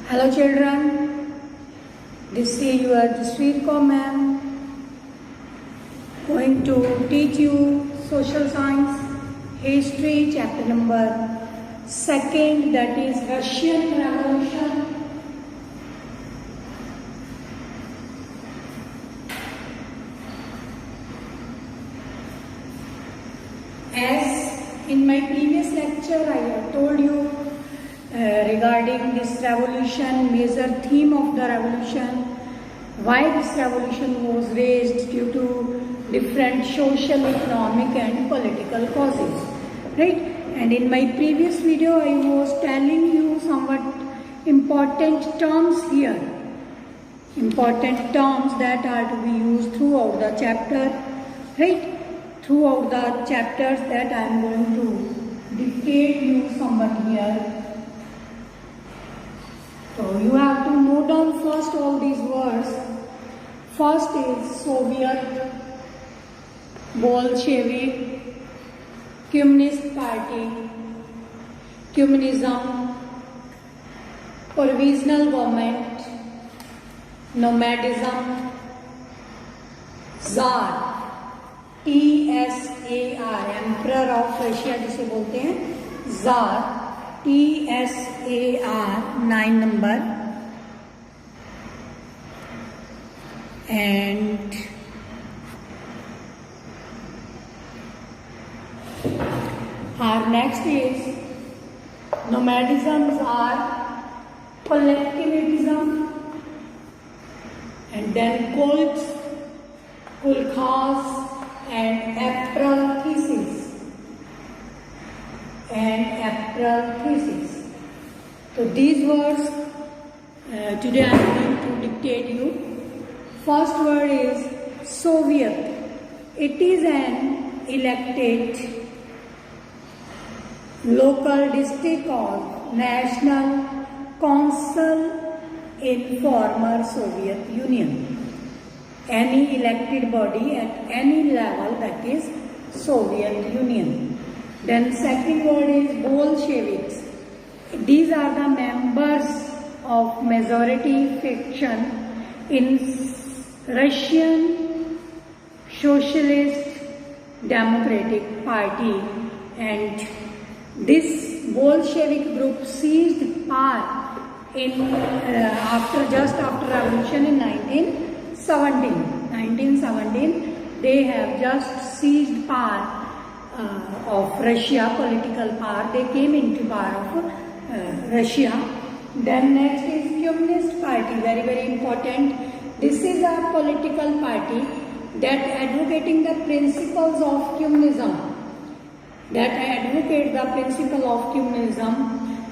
Hello children, this is your Jasveer Kaur ma'am going to teach you social science, history chapter number 2, that is Russian Revolution. As in my previous lecture I have told you regarding this revolution, major theme of the revolution, why this revolution was raised due to different social, economic and political causes, right? And in my previous video I was telling you somewhat important terms here, important terms that are to be used throughout the chapter, right? Throughout the chapters that I am going to dictate you somewhat here. So you have to note down first all these words. First is Soviet, Bolshevik, Communist Party, Communism, Provisional Government, Nomadism, Tsar, TSAR, Emperor of Russia जिसे बोलते हैं, Tsar, TSAR 9 number, and our next is nomadisms are collectivism, and then cults, kulkhas and aprathesis. So these words today I am going to dictate you. First word is Soviet. It is an elected local district or national council in former Soviet Union. Any elected body at any level, that is Soviet Union. Then second word is Bolsheviks. These are the members of majority faction in Russian Socialist Democratic Party, and this Bolshevik group seized power in just after revolution in 1917. They have just seized power of Russia, political power. They came into power of Russia. Then next is Communist Party, very very important. This is a political party that advocating the principles of communism.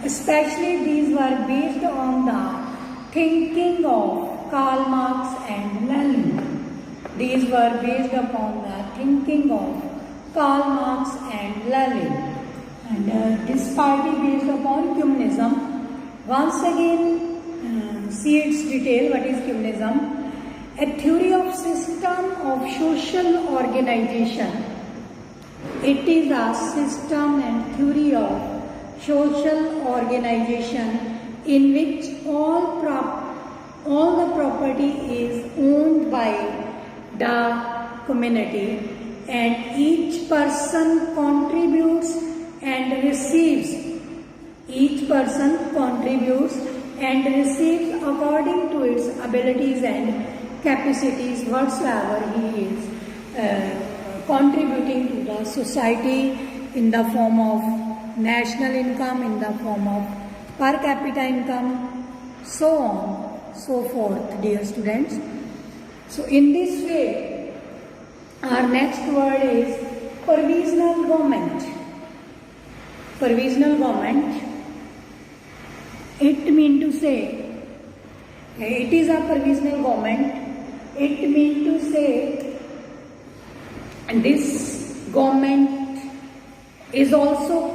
Especially these were based on the thinking of Karl Marx and Lenin. These were based upon the thinking of Karl Marx and Lenin. And this party based upon communism. Once again, see its detail. What is communism? A theory of system of social organization. It is a system and theory of social organization in which all the property is owned by the community, and each person contributes and receives. Each person contributes and receives according to its abilities and capacities whatsoever he is contributing to the society in the form of national income, in the form of per capita income, so on, so forth, dear students. So in this way, our next word is provisional government. Provisional government, it means to say, it is a provisional government. It means to say, this government is also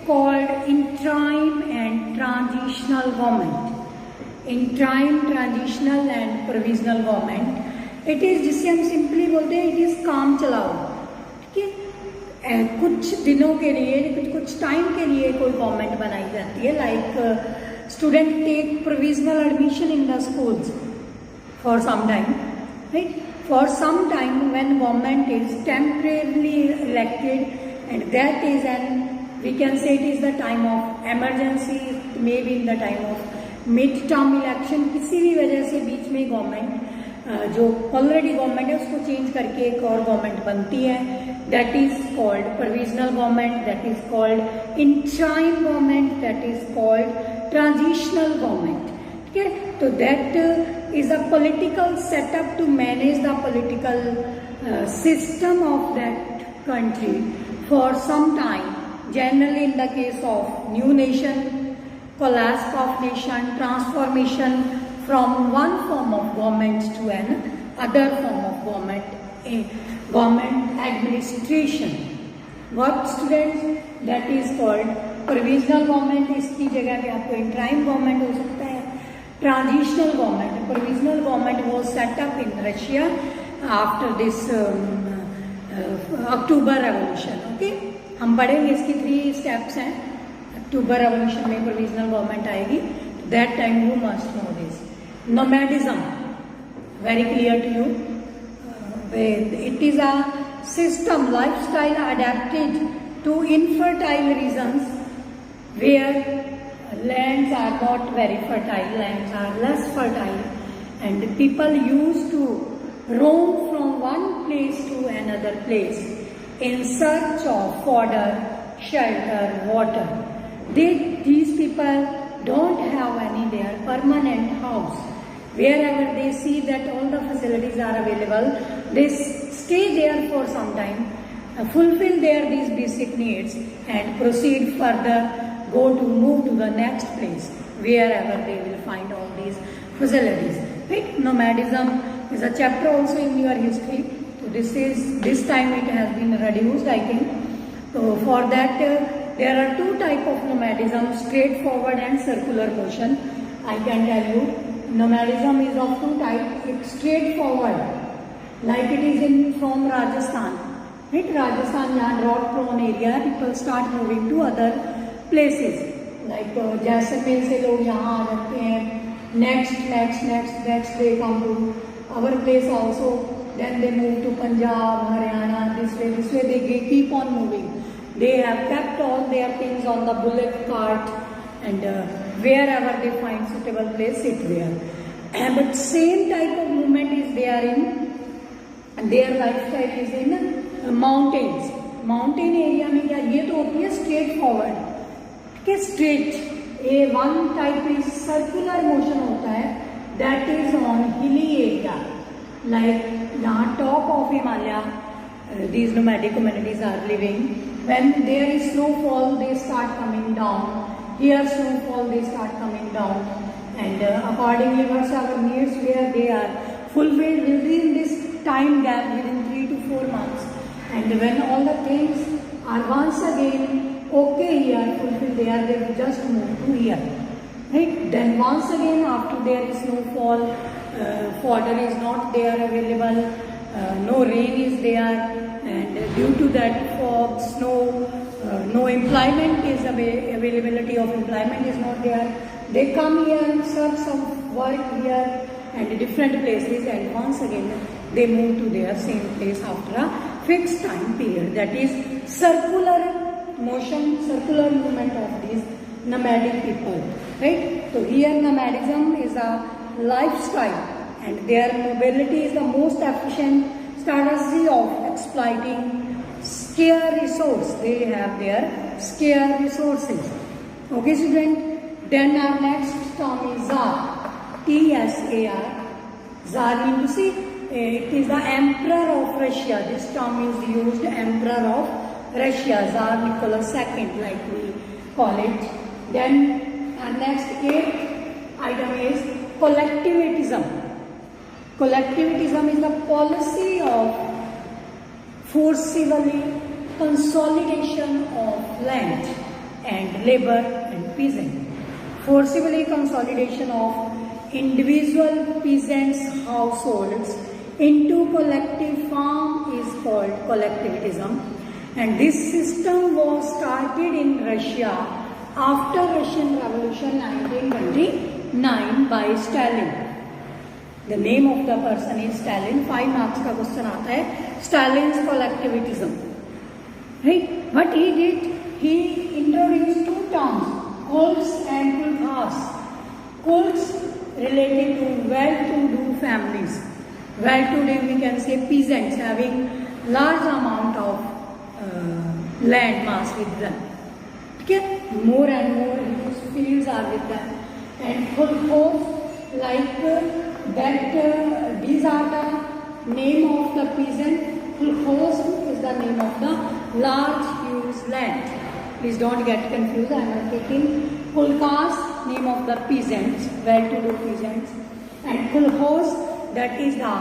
called interim and transitional government. Interim, transitional and provisional government. It is, जिसे हम simply बोलते हैं, it is काम चलाओ, ठीक है। कुछ दिनों के लिए, कुछ टाइम के लिए कोई गवर्नमेंट बनाई जाती है, like student take provisional admission in the schools for some time, right? For some time when government is temporarily elected, and that is we can say it is the time of emergency, maybe in the time of mid-term election, किसी भी वजह से बीच में government जो already government है उसको change करके एक और गवर्नमेंट बनती है, that is called provisional government, that is called interim government, that is called transitional government. ठीक है, तो that is a political setup to manage the political system of that country for some time, generally in the case of new nation, collapse of nation, transformation from one form of government to another form of government administration. What students? That is called provisional government. इसकी जगह पे आपको interim government हो सकता है. Transitional government. Provisional government was set up in Russia after this October Revolution. Okay, हम पढ़ेंगे इसकी 3 steps हैं. अक्टूबर रेवोल्यूशन में प्रोविजनल गवर्नमेंट आएगी. That time you must know this. Nomadism, very clear to you. It is a system, lifestyle adapted to infertile regions where lands are not very fertile, lands are less fertile, and people use to roam from one place to another place in search of fodder, shelter, water. These people don't have any their permanent house. Wherever they see that all the facilities are available, they stay there for some time, fulfill these basic needs, and proceed further, move to the next place wherever they will find all these facilities. Right? Nomadism is a chapter also in your history. So this time it has been reduced, I think. So for that there are 2 types of nomadism, straightforward and circular motion. I can tell you, nomadism is of 2 types. It's straightforward, like it is from Rajasthan. Right? Rajasthan, यहाँ drought prone area, people start moving to other places. Like Jaisalmer से लोग यहाँ आ जाते हैं. Next they come to our place also. Then they move to Punjab, Haryana, this way they keep on moving. They have kept all their things on the bullock cart, and wherever they find suitable place, sit there. But same type of movement is there in their lifestyle is in mountains. Mountain area में क्या ये तो होती है straight forward, के straight. one type is circular motion होता है, that is on hilly area, like यहाँ top of Himalaya, these nomadic communities are living. When there is snowfall, they start coming down. Here snowfall, they start coming down, and accordingly whatever needs where they are fulfilled within this time gap, within 3 to 4 months. And when all the things are once again okay here, fulfilled there, they will just move to here. Right? Then once again after there is snowfall, fodder is not there available, no rain is there, and due to that fog, snow, no employment is availability of employment is not there. They come here and search some work here and different places, and once again they move to their same place after a fixed time period. That is circular motion, circular movement of these nomadic people. Right? So here nomadism is a lifestyle, and their mobility is the most efficient strategy of exploiting scarce resource. They have their scarce resources. Okay, student. Then our next term is Tsar. T-S-A-R. Tsar means, you see, it is the emperor of Russia. This term is used, emperor of Russia, Tsar Nicholas II, like we call it. Then our next 8th item is collectivism. Collectivism is the policy of forcibly consolidation of land and labor and peasant. Forcibly consolidation of individual peasants' households into collective farm is called collectivism. And this system was started in Russia after Russian Revolution 1929 by Stalin. The name of the person is Stalin. 5 marks का question आता है. Stalin's collectivism. Right? What he did, he introduced 2 terms, kulaks and kulkas. Kulaks related to well-to-do families. Well-to-do, we can say peasants having large amount of land mass with them. Okay? More and more fields are with them. And kulkos, like that, these are the name of the peasant. Kulkos is the name of the large huge land. Please don't get confused. I am taking kulkas, name of the peasants, well-to-do peasants, and kulkos, that is the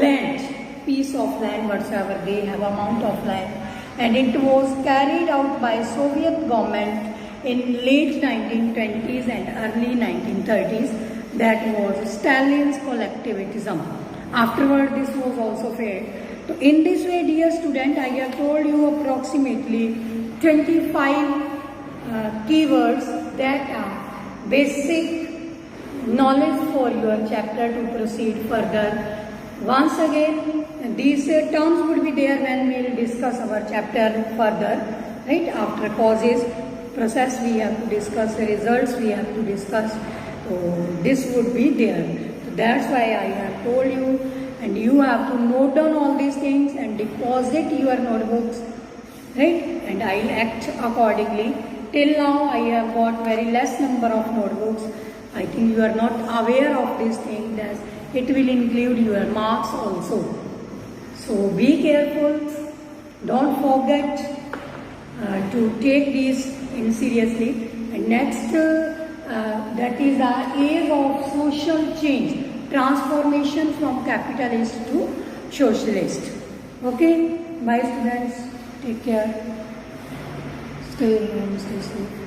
land, piece of land, whatsoever they have amount of land, and it was carried out by Soviet government in late 1920s and early 1930s. That was Stalin's collectivism. Afterward, this was also failed. So in this way, dear student, I have told you approximately 25 keywords that are basic knowledge for your chapter to proceed further. Once again, these terms would be there when we will discuss our chapter further. Right? After causes, process we have to discuss, the results we have to discuss. So this would be there. So that's why I have told you, and you have to note down all these things and deposit your notebooks. Right? And I will act accordingly. Till now I have got very less number of notebooks. I think you are not aware of this thing, that it will include your marks also. So be careful. Don't forget to take this in seriously. And next, that is the age of social change, transformation from capitalist to socialist. Okay, bye students. Take care. Stay home, stay safe.